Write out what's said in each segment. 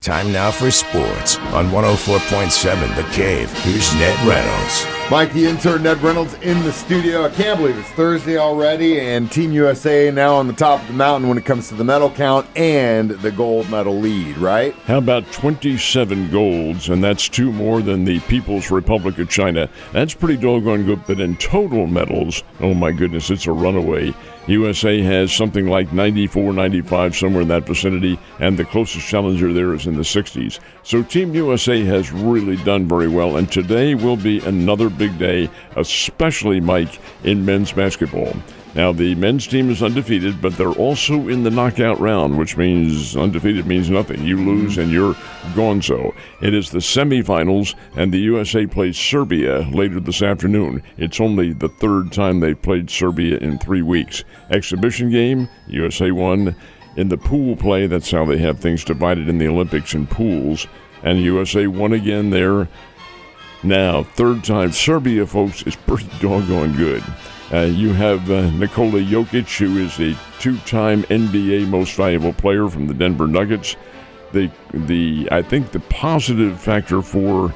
Time now for sports on 104.7 The Cave. Here's Ned Reynolds. Mike, the intern, Ned Reynolds, in the studio. I can't believe it's Thursday already, and Team USA now on the top of the mountain when it comes to the medal count and the gold medal lead, right? How about 27 golds, and that's 2 more than the People's Republic of China. That's pretty doggone good, but in total medals, oh my goodness, it's a runaway. USA has something like 94, 95, somewhere in that vicinity, and the closest challenger there is in the 60s. So Team USA has really done very well, and today will be another big day, especially, Mike, in men's basketball. Now, the men's team is undefeated, but they're also in the knockout round, which means undefeated means nothing. You lose and you're gonzo. It is the semifinals, and the USA plays Serbia later this afternoon. It's only the third time they've played Serbia in 3 weeks. Exhibition game, USA won. In the pool play, that's how they have things divided in the Olympics in pools, and USA won again there. Now, third time, Serbia, folks, is pretty doggone good. You have Nikola Jokic, who is a 2-time NBA Most Valuable Player from the Denver Nuggets. I think the positive factor for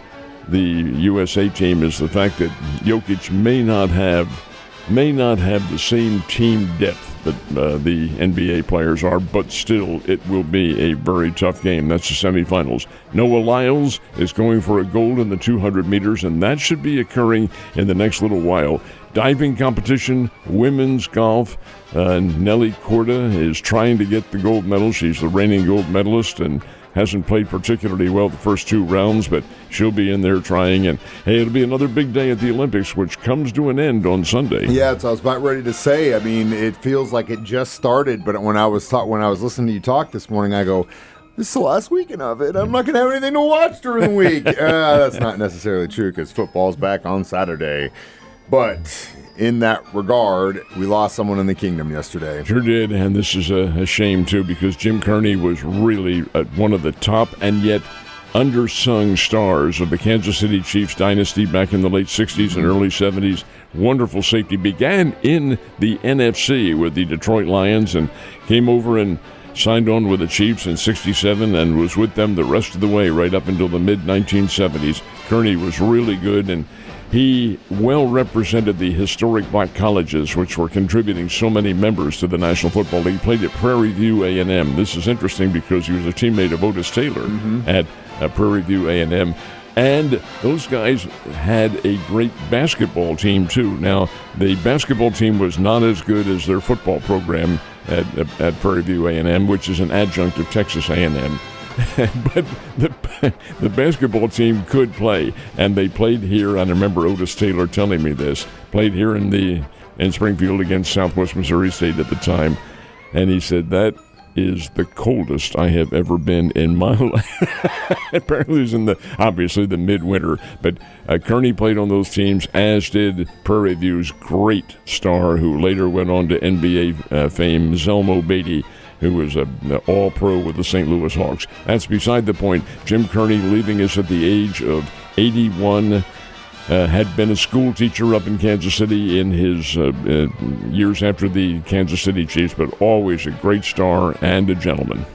the USA team is the fact that Jokic may not have the same team depth that the NBA players are, but still it will be a very tough game. That's the semifinals. Noah Lyles is going for a gold in the 200 meters, and that should be occurring in the next little while. Diving competition, women's golf. Nelly Korda is trying to get the gold medal. She's the reigning gold medalist and hasn't played particularly well the first 2 rounds, but she'll be in there trying. And, hey, it'll be another big day at the Olympics, which comes to an end on Sunday. Yeah, so I was about ready to say, I mean, it feels like it just started, but when I was listening to you talk this morning, I go, this is the last weekend of it. I'm not going to have anything to watch during the week. That's not necessarily true because football's back on Saturday. But in that regard, we lost someone in the kingdom yesterday. Sure did, and this is a shame, too, because Jim Kearney was really one of the top and yet undersung stars of the Kansas City Chiefs dynasty back in the late 60s and early 70s. Wonderful safety. Began in the NFC with the Detroit Lions and came over and signed on with the Chiefs in 67 and was with them the rest of the way right up until the mid-1970s. Kearney was really good, and he well represented the historic black colleges, which were contributing so many members to the National Football League. He played at Prairie View A&M. This is interesting because he was a teammate of Otis Taylor at Prairie View A&M. And those guys had a great basketball team, too. Now, the basketball team was not as good as their football program at Prairie View A&M, which is an adjunct of Texas A&M. But the basketball team could play, and they played here. I remember Otis Taylor telling me this. Played here in Springfield against Southwest Missouri State at the time, and he said that is the coldest I have ever been in my life. Apparently, it was obviously the midwinter, but Kearney played on those teams, as did Prairie View's great star, who later went on to NBA fame, Zelmo Beatty, who was an all-pro with the St. Louis Hawks. That's beside the point. Jim Kearney, leaving us at the age of 81, had been a school teacher up in Kansas City in his years after the Kansas City Chiefs, but always a great star and a gentleman.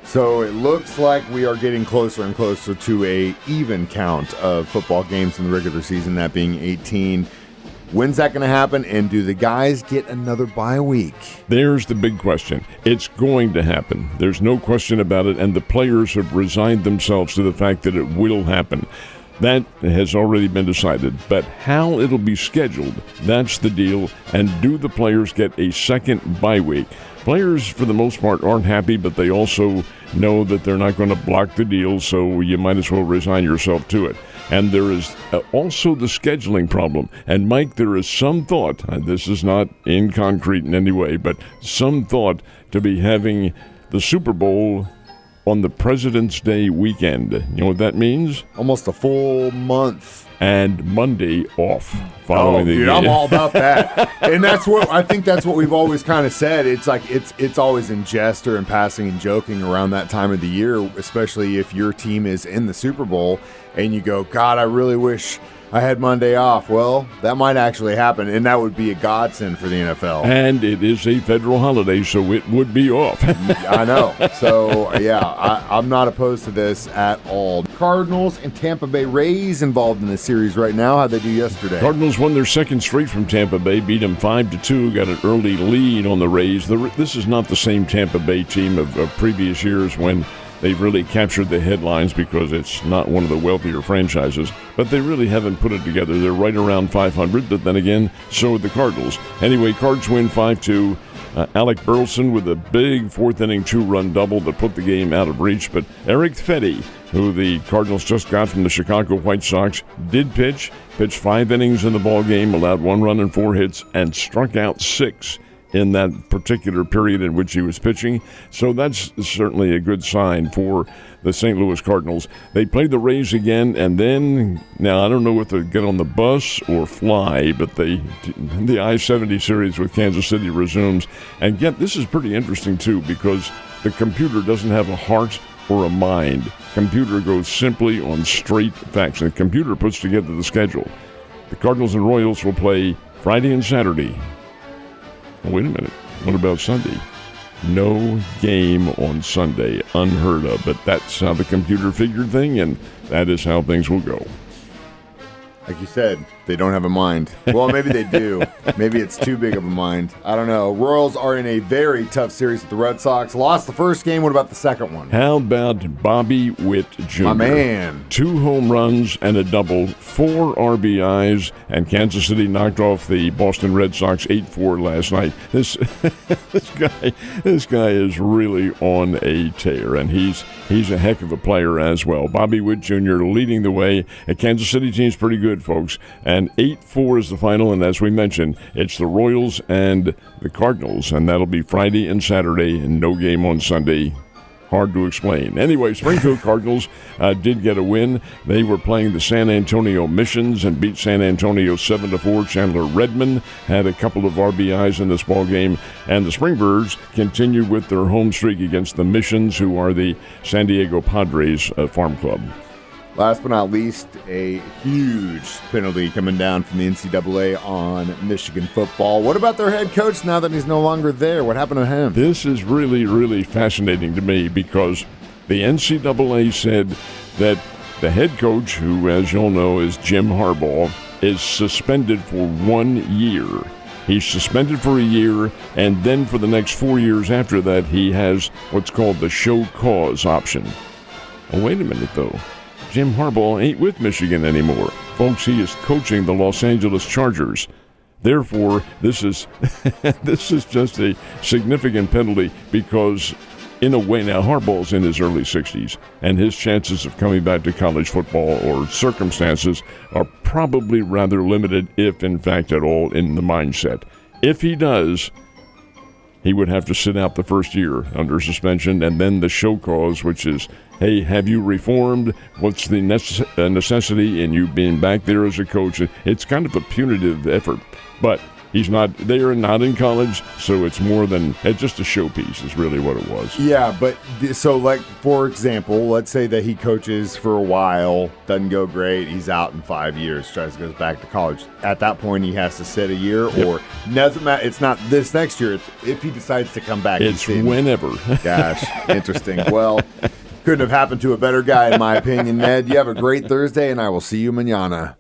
So it looks like we are getting closer and closer to a even count of football games in the regular season, that being 18. When's that going to happen, and do the guys get another bye week? There's the big question. It's going to happen. There's no question about it, and the players have resigned themselves to the fact that it will happen. That has already been decided. But how it'll be scheduled, that's the deal. And do the players get a second bye week? Players, for the most part, aren't happy, but they also know that they're not going to block the deal, so you might as well resign yourself to it. And there is also the scheduling problem. And, Mike, there is some thought, this is not in concrete in any way, but some thought to be having the Super Bowl on the President's Day weekend. You know what that means? Almost a full month. And Monday off following the game. I'm all about that. And I think that's what we've always kind of said. It's like it's always in jest or in passing and joking around that time of the year, especially if your team is in the Super Bowl and you go, God, I really wish I had Monday off. Well, that might actually happen, and that would be a godsend for the NFL. And it is a federal holiday, so it would be off. I know. So, yeah, I'm not opposed to this at all. Cardinals and Tampa Bay Rays involved in this series right now. How'd they do yesterday? Cardinals won their second straight from Tampa Bay, beat them 5-2, got an early lead on the Rays. This is not the same Tampa Bay team of previous years when they've really captured the headlines because it's not one of the wealthier franchises, but they really haven't put it together. They're right around 500, but then again, so are the Cardinals. Anyway, Cards win 5-2. Alec Burleson with a big fourth-inning two-run double that put the game out of reach, but Eric Fetty, who the Cardinals just got from the Chicago White Sox, did pitched 5 innings in the ball game, allowed 1 run and 4 hits, and struck out 6 in that particular period in which he was pitching. So that's certainly a good sign for the St. Louis Cardinals. They played the Rays again, and then, now I don't know if they'll get on the bus or fly, but the I-70 series with Kansas City resumes. And yet, this is pretty interesting, too, because the computer doesn't have a heart or a mind. Computer goes simply on straight facts, and the computer puts together the schedule. The Cardinals and Royals will play Friday and Saturday. Oh, wait a minute. What about Sunday? No game on Sunday. Unheard of. But that's how the computer figured thing, and that is how things will go. Like you said, they don't have a mind. Well, maybe they do. Maybe it's too big of a mind. I don't know. Royals are in a very tough series with the Red Sox. Lost the first game. What about the second one? How about Bobby Witt Jr.? My man. 2 home runs and a double, 4 RBIs, and Kansas City knocked off the Boston Red Sox 8-4 last night. This guy is really on a tear, and he's a heck of a player as well. Bobby Witt Jr. leading the way. A Kansas City team's pretty good, folks. And 8-4 is the final, and as we mentioned, it's the Royals and the Cardinals, and that'll be Friday and Saturday, and no game on Sunday. Hard to explain. Anyway, Springfield Cardinals did get a win. They were playing the San Antonio Missions and beat San Antonio 7-4. Chandler Redmond had a couple of RBIs in this ball game, and the Springbirds continued with their home streak against the Missions, who are the San Diego Padres farm club. Last but not least, a huge penalty coming down from the NCAA on Michigan football. What about their head coach now that he's no longer there? What happened to him? This is really, really fascinating to me because the NCAA said that the head coach, who, as you'll know, is Jim Harbaugh, is suspended for 1 year. He's suspended for a year, and then for the next 4 years after that, he has what's called the show cause option. Oh, wait a minute, though. Jim Harbaugh ain't with Michigan anymore. Folks, he is coaching the Los Angeles Chargers. Therefore, this is this is just a significant penalty because, in a way, now Harbaugh's in his early 60s, and his chances of coming back to college football or circumstances are probably rather limited, if in fact at all, in the mindset. If he does, he would have to sit out the first year under suspension, and then the show cause, which is, hey, have you reformed? What's the necessity in you being back there as a coach? It's kind of a punitive effort, but he's not there, not in college, so it's more than just a showpiece is really what it was. Yeah, but so, like, for example, let's say that he coaches for a while, doesn't go great, he's out in 5 years, tries to go back to college. At that point, he has to sit a year, or doesn't matter. It's not this next year. It's if he decides to come back. It's whenever. Gosh, interesting. Well, couldn't have happened to a better guy, in my opinion, Ned. You have a great Thursday, and I will see you mañana.